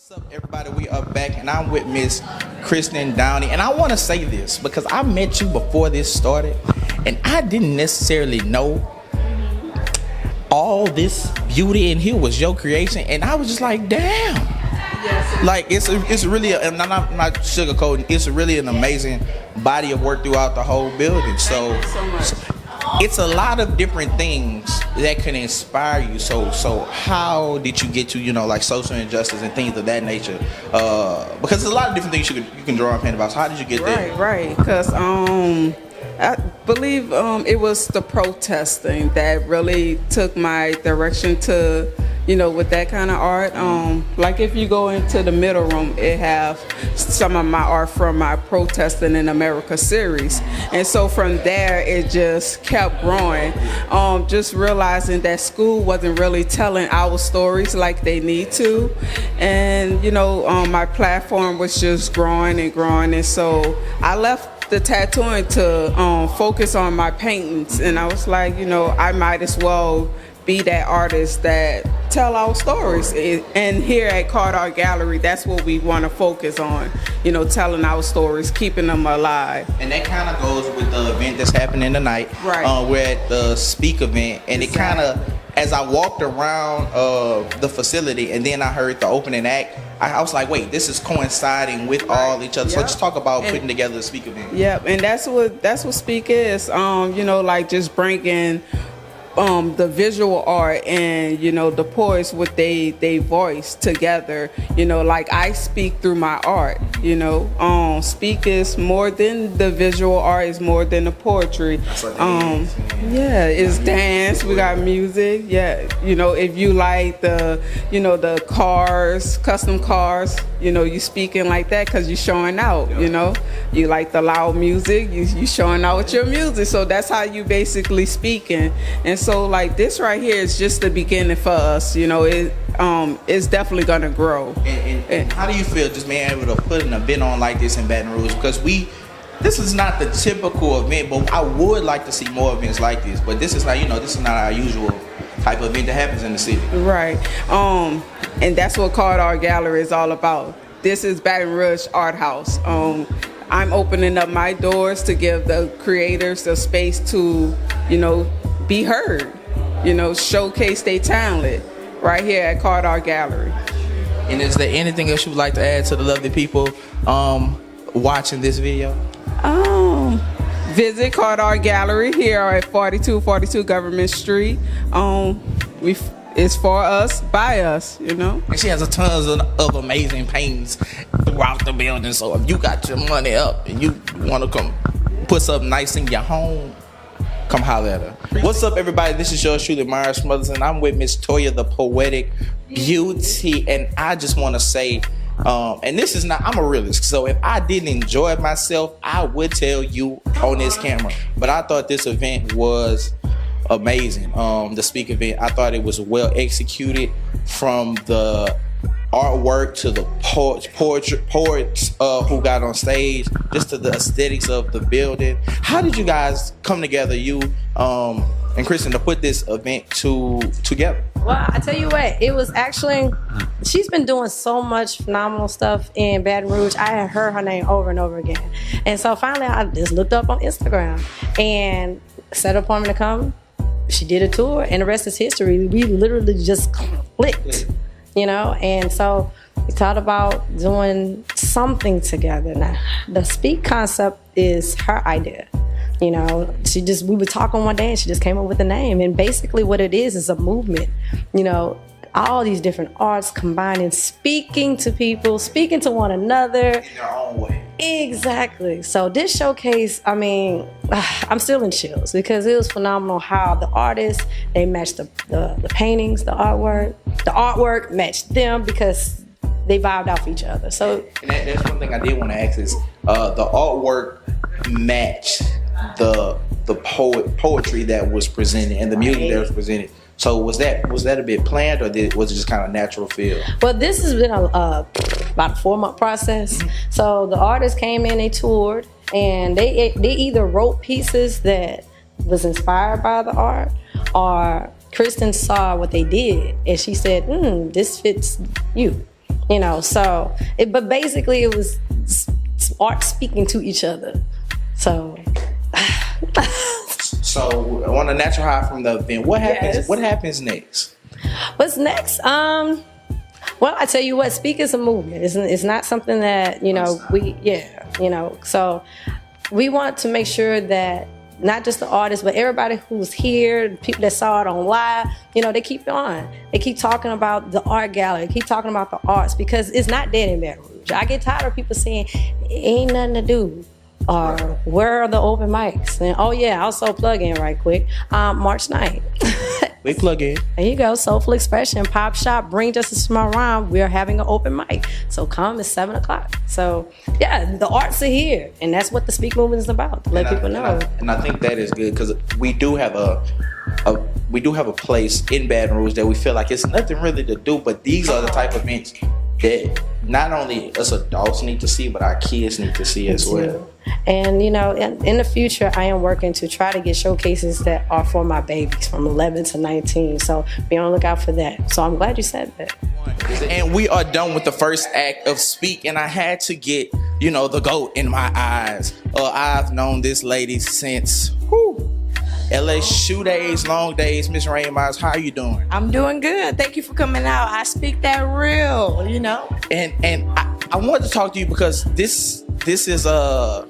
What's up, everybody? We are back, and I'm with Miss Kristen Downey. And I want to say this because I met you before this started, and I didn't necessarily know all this beauty in here was your creation, and I was just like, damn. Yes. Like it's really, and I'm not sugarcoating. It's really an amazing body of work throughout the whole building. So Thank you so much. it's a lot of different things that can inspire you. So how did you get to, like social injustice and things of that nature? Because there's a lot of different things you can draw and paint about. So how did you get there? Right. Because I believe it was the protesting that really took my direction to, with that kind of art. Like if you go into the middle room, it have some of my art from my Protesting in America series. And so from there, it just kept growing. Just realizing that school wasn't really telling our stories like they need to. And, my platform was just growing and growing. And so I left the tattooing to focus on my paintings. And I was like, I might as well be that artist that tell our stories. And here at KAWD Art Gallery, that's what we want to focus on, telling our stories, keeping them alive. And that kind of goes with the event that's happening tonight. Right. We're at the Speak event, and it kind of, as I walked around the facility and then I heard the opening act, I was like, wait, this is coinciding with all each other. So just talk about putting together the Speak event. Yep, and that's what Speak is. Like just bringing the visual art and the poets with they voice together. Like I speak through my art. Speak is more than the visual art, is more than the poetry. It's dance. We got music. Yeah, if you like the cars, custom cars, you speaking like that because you're showing out. You like the loud music, you showing out with your music. So that's how you basically speaking. And so like this right here is just the beginning for us. It's definitely gonna grow. And how do you feel just being able to put an event on like this in Baton Rouge? Because this is not the typical event, but I would like to see more events like this. But this is not, this is not our usual type of event that happens in the city. Right. And that's what KAWD Art Gallery is all about. This is Baton Rouge Art House. I'm opening up my doors to give the creators the space to, be heard, showcase their talent right here at KAWD Art Gallery. And is there anything else you would like to add to the lovely people watching this video? Visit KAWD Art Gallery here at 4242 Government Street. It's for us, by us, And she has a tons of amazing paintings throughout the building. So if you got your money up and you want to come put something nice in your home, come holler at her. What's up, everybody? This is yours truly, Myron Smothers, and I'm with Miss Toya, the Poetic Beauty. And I just want to say, and this is not, I'm a realist, so if I didn't enjoy it myself, I would tell you on this camera. But I thought this event was amazing. The Speak event, I thought it was well executed, from the artwork to the poets who got on stage, just to the aesthetics of the building. How did you guys come together, you and Kristen, to put this event together? Well, I tell you what, it was actually, she's been doing so much phenomenal stuff in Baton Rouge. I had heard her name over and over again. And so finally I just looked up on Instagram and set an appointment to come. She did a tour, and the rest is history. We literally just clicked, and so we thought about doing something together. Now, the Speak concept is her idea. We were talking one day and she just came up with a name. And basically what it is a movement, all these different arts combining, speaking to people, speaking to one another. In their own way. Exactly. So this showcase, I'm still in chills because it was phenomenal how the artists, they matched the paintings, the artwork matched them because they vibed off each other. So and that's one thing I did want to ask is the artwork matched the poetry that was presented and the music that was presented. So was that a bit planned, or was it just kind of natural feel? Well, this has been about a 4-month process. Mm-hmm. So the artists came in, they toured, and they either wrote pieces that was inspired by the art, or Kristen saw what they did and she said, this fits you. you know. So, but basically, it was art speaking to each other. So. So on a natural high from the event, what happens? Yes. What happens next? What's next? Well, I tell you what, speak is a movement. It's not something that, you know, so we want to make sure that not just the artists, but everybody who's here, the people that saw it on live, you know, they keep on. They keep talking about the art gallery, keep talking about the arts, because it's not dead in Baton Rouge. I get tired of people saying, ain't nothing to do. Or where are the open mics? And oh yeah, also plug in right quick. March 9th. We plug in. There you go. Soulful Expression, Pop Shop, Bring Justice to My Rhyme. We're having an open mic. So come, it's 7 o'clock. So yeah, the arts are here. And that's what the Speak Movement is about, to let people know. And I think that is good because we do have a place in Baton Rouge that we feel like it's nothing really to do, but these are the type of events that not only us adults need to see, but our kids need to see as well. And you know, in the future, I am working to try to get showcases that are for my babies from 11 to 19. So be on the lookout for that. So I'm glad you said that. And we are done with the first act of Speak, and I had to get, you know, the GOAT in my eyes. I've known this lady since LA shoe days, long days. Miss Rain Miles, how are you doing? I'm doing good. Thank you for coming out. I speak that real, you know. And I wanted to talk to you because this is an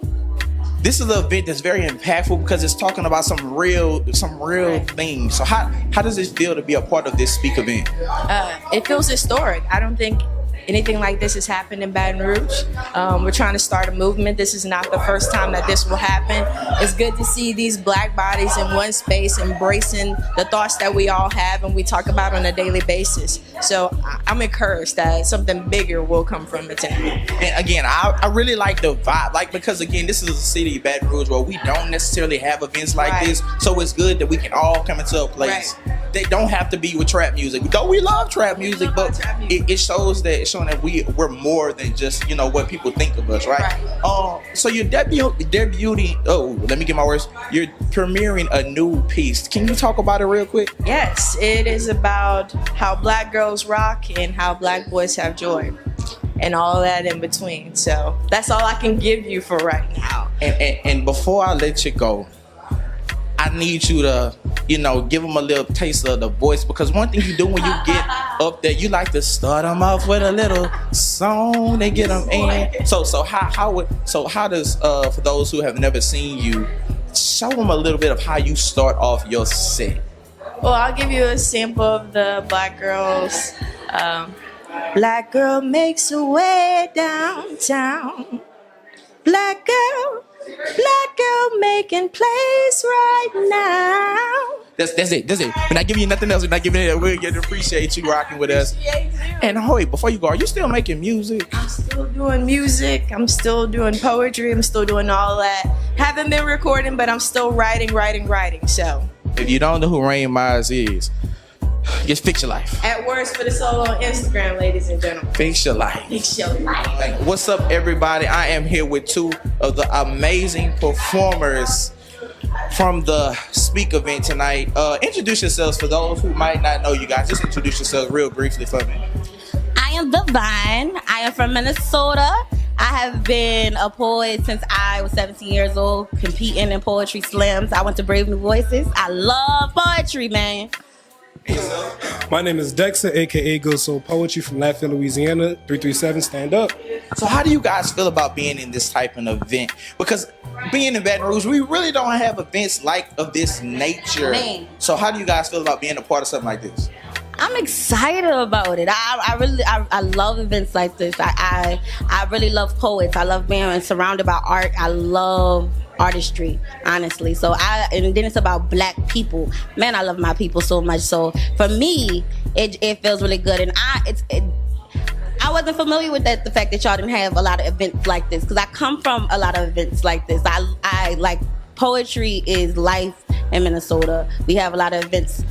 event that's very impactful because it's talking about some real things. So how does it feel to be a part of this Speak event? It feels historic. I don't think anything like this has happened in Baton Rouge. We're trying to start a movement. This is not the first time that this will happen. It's good to see these Black bodies in one space embracing the thoughts that we all have and we talk about on a daily basis. So I'm encouraged that something bigger will come from it tonight. And again, I really like the vibe, like, because again, this is a city, Baton Rouge, where we don't necessarily have events like this. So it's good that we can all come into a place. They don't have to be with trap music. Though we love trap music, but it shows that we're more than just, you know, what people think of us, right? So you're debuting. Oh, let me get my words. You're premiering a new piece. Can you talk about it real quick? Yes, it is about how Black girls rock and how Black boys have joy and all that in between. So that's all I can give you for right now. And before I let you go, I need you to, you know, give them a little taste of the voice, because one thing you do when you get up there, you like to start them off with a little song. They get them in. So how does for those who have never seen you, show them a little bit of how you start off your set? Well, I'll give you a sample of the Black girls. Black girl makes her way downtown. Black girl making plays right now. That's it. We're not giving you nothing else. We're not giving it. We're going to appreciate you rocking with us. And Hoy, before you go, are you still making music? I'm still doing music. I'm still doing poetry. I'm still doing all that. Haven't been recording, but I'm still writing. So if you don't know who Rain Miles is, just fix your life. At Words for the Soul on Instagram, ladies and gentlemen. Fix your life. Fix your life. What's up, everybody? I am here with two of the amazing performers from the Speak event tonight. Introduce yourselves for those who might not know you guys. Just introduce yourselves real briefly for me. I am Divine. I am from Minnesota. I have been a poet since I was 17 years old, competing in poetry slams. I went to Brave New Voices. I love poetry, man. My name is Dexter, aka Good Soul Poetry from Lafayette, Louisiana. 337, stand up. So how do you guys feel about being in this type of event? Because being in Baton Rouge, we really don't have events of this nature. Man. So how do you guys feel about being a part of something like this? I'm excited about it. I love events like this. I really love poets. I love being surrounded by art. I love artistry, honestly. And then it's about Black people. Man, I love my people so much. So for me, it feels really good. And I wasn't familiar with the fact that y'all didn't have a lot of events like this, because I come from a lot of events like this. I like poetry is life in Minnesota. We have a lot of events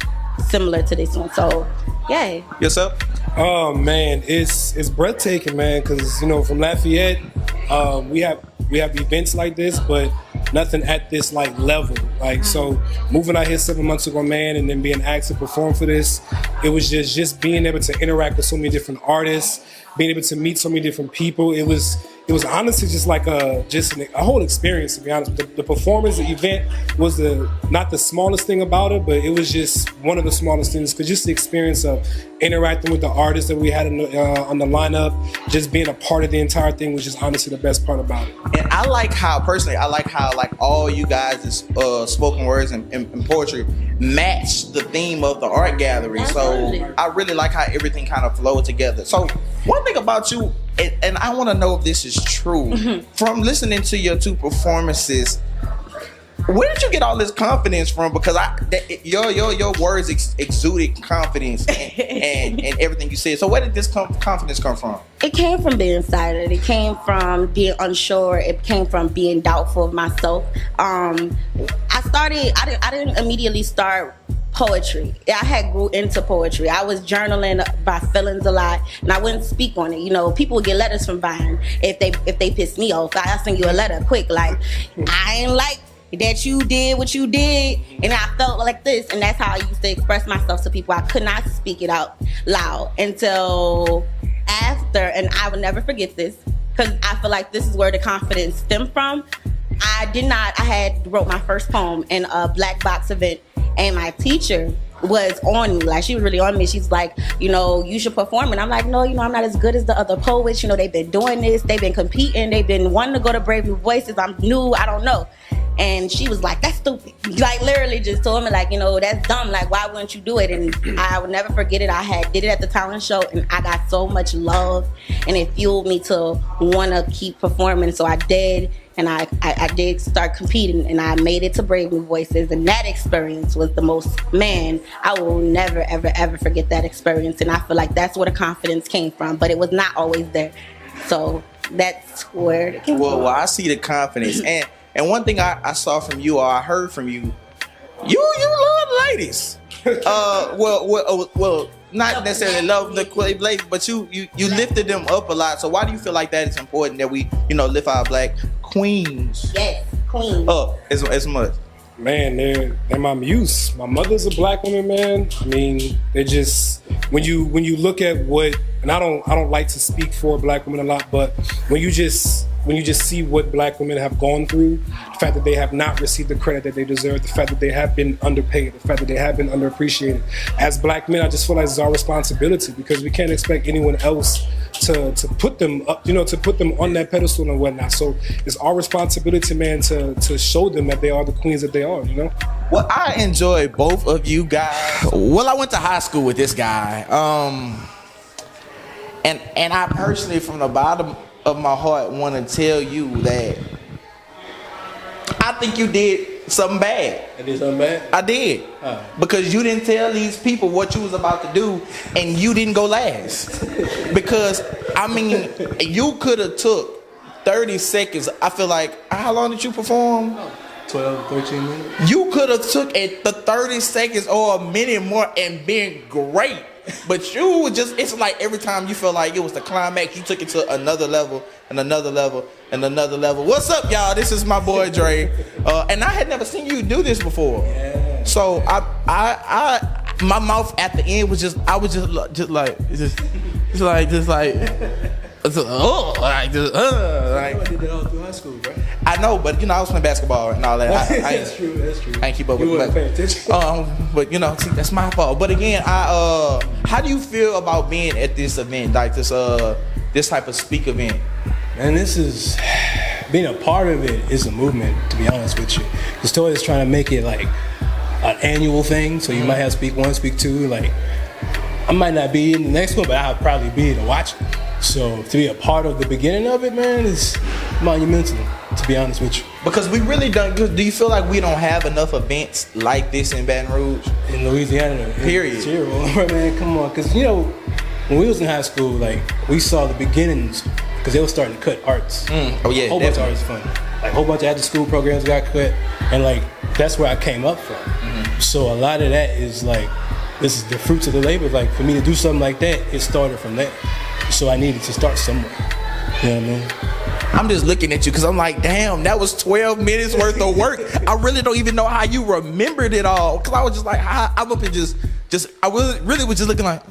similar to this one. So, yay. Yourself? Oh man, it's breathtaking, man. Because you know, from Lafayette, we have events like this, but nothing at this like level. Like, so moving out here 7 months ago, man, and then being asked to perform for this, it was just being able to interact with so many different artists, being able to meet so many different people. It was honestly just like a whole experience, to be honest. The performance, the event was not the smallest thing about it, but it was just one of the smallest things, because just the experience of interacting with the artists that we had on the lineup, just being a part of the entire thing was just honestly the best part about it. And I like how like all you guys' spoken words and poetry match the theme of the art gallery. Absolutely. So I really like how everything kind of flowed together. So one thing about you, and I want to know if this is true, from listening to your two performances, where did you get all this confidence from? Because your words exuded confidence and everything you said. So where did this confidence come from? It came from being silent. It came from being unsure. It came from being doubtful of myself. I didn't immediately start poetry. I had grew into poetry. I was journaling my feelings a lot, and I wouldn't speak on it. You know, people would get letters from Vine if they piss me off. I'll send you a letter quick, like, I ain't like that you did what you did, and I felt like this. And that's how I used to express myself to people. I could not speak it out loud until after, and I will never forget this, because I feel like this is where the confidence stemmed from. I had wrote my first poem in a black box event, and my teacher was on me. Like, she was really on me. She's like, you know, you should perform. And I'm like, no, you know, I'm not as good as the other poets. You know, they've been doing this. They've been competing. They've been wanting to go to Brave New Voices. I'm new. I don't know. And she was like, that's stupid. Like, literally just told me, like, you know, that's dumb. Like, why wouldn't you do it? And I would never forget it. I did it at the talent show, and I got so much love, and it fueled me to want to keep performing. So I did. And I did start competing, and I made it to Brave New Voices, and that experience was the most, man, I will never, ever, ever forget that experience. And I feel like that's where the confidence came from, but it was not always there. So that's where it came from. Well, I see the confidence. And one thing I saw from you, or I heard from you, you love ladies. Well, not necessarily love the ladies, but you lifted them up a lot. So why do you feel like that is important, that we, you know, lift our black queens? Yes, queens. Up as much. Man, they're my muse. My mother's a black woman, man. I mean, they're just, when you look at what, and I don't like to speak for black women a lot, but when you just see what black women have gone through, the fact that they have not received the credit that they deserve, the fact that they have been underpaid, the fact that they have been underappreciated. As black men, I just feel like it's our responsibility, because we can't expect anyone else to put them up, you know, to put them on that pedestal and whatnot. So it's our responsibility, man, to show them that they are the queens that they are, you know? Well, I enjoy both of you guys. Well, I went to high school with this guy. And I personally, from the bottom of my heart, want to tell you that I think you did something bad. I did something bad? I did. Because you didn't tell these people what you was about to do, and you didn't go last. Because, I mean, you could have took 30 seconds. I feel like, how long did you perform? 12, 13 minutes. You could have took the 30 seconds or a minute more and been great. But you would just, it's like every time you feel like it was the climax, you took it to another level and another level and another level. What's up, y'all? This is my boy Dre. And I had never seen you do this before. Yeah. So my mouth at the end was just, I was just like, like. I did that all through high school, bro. I know, but you know, I was playing basketball and all that. That's true. I ain't keep up You with weren't paying attention. But you know, see, that's my fault. But again, how do you feel about being at this event, like this type of speak event? And this is, being a part of it is a movement, to be honest with you. The story is trying to make it like an annual thing, so you might have speak one, speak two. Like, I might not be in the next one, but I'll probably be to watch it. So to be a part of the beginning of it, man, is monumental, to be honest with you. Because we really don't. Do you feel like we don't have enough events like this in Baton Rouge? In Louisiana, Period. It's here, man, come on. Because, you know, when we was in high school, like, we saw the beginnings, because they were starting to cut arts. Oh, yeah, a whole bunch of arts fun. Like, a whole bunch of after-school programs got cut, and, like, that's where I came up from. Mm-hmm. So a lot of that is, like, this is the fruits of the labor. Like, for me to do something like that, it started from there. So I needed to start somewhere. You know what I mean? I'm just looking at you because I'm like, damn, that was 12 minutes worth of work. I really don't even know how you remembered it all. Because I was just like, I'm up and I really was just looking like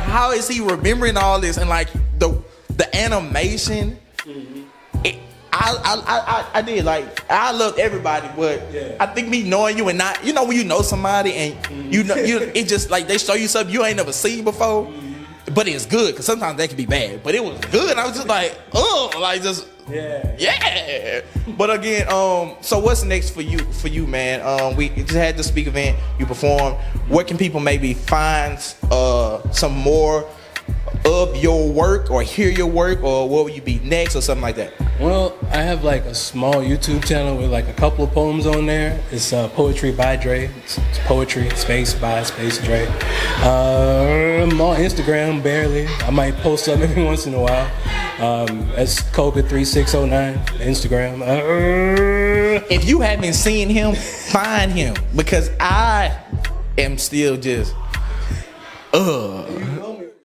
how is he remembering all this? And like the animation, I did. Like, I loved everybody, but I think me knowing you and not, you know, when you know somebody and you know, it just like they show you something you ain't never seen before. But it's good, because sometimes that can be bad. But it was good. I was just like, oh, like just, yeah. But again, so what's next for you, man? We just had the speak event, you performed. Where can people maybe find some more of your work or hear your work, or what will you be next or something like that? Well, I have like a small YouTube channel with like a couple of poems on there. It's Poetry by Dre. It's poetry space by space Dre. I'm on Instagram barely. I might post something every once in a while. That's COVID3609 Instagram. If you haven't seen him, find him, because I am still just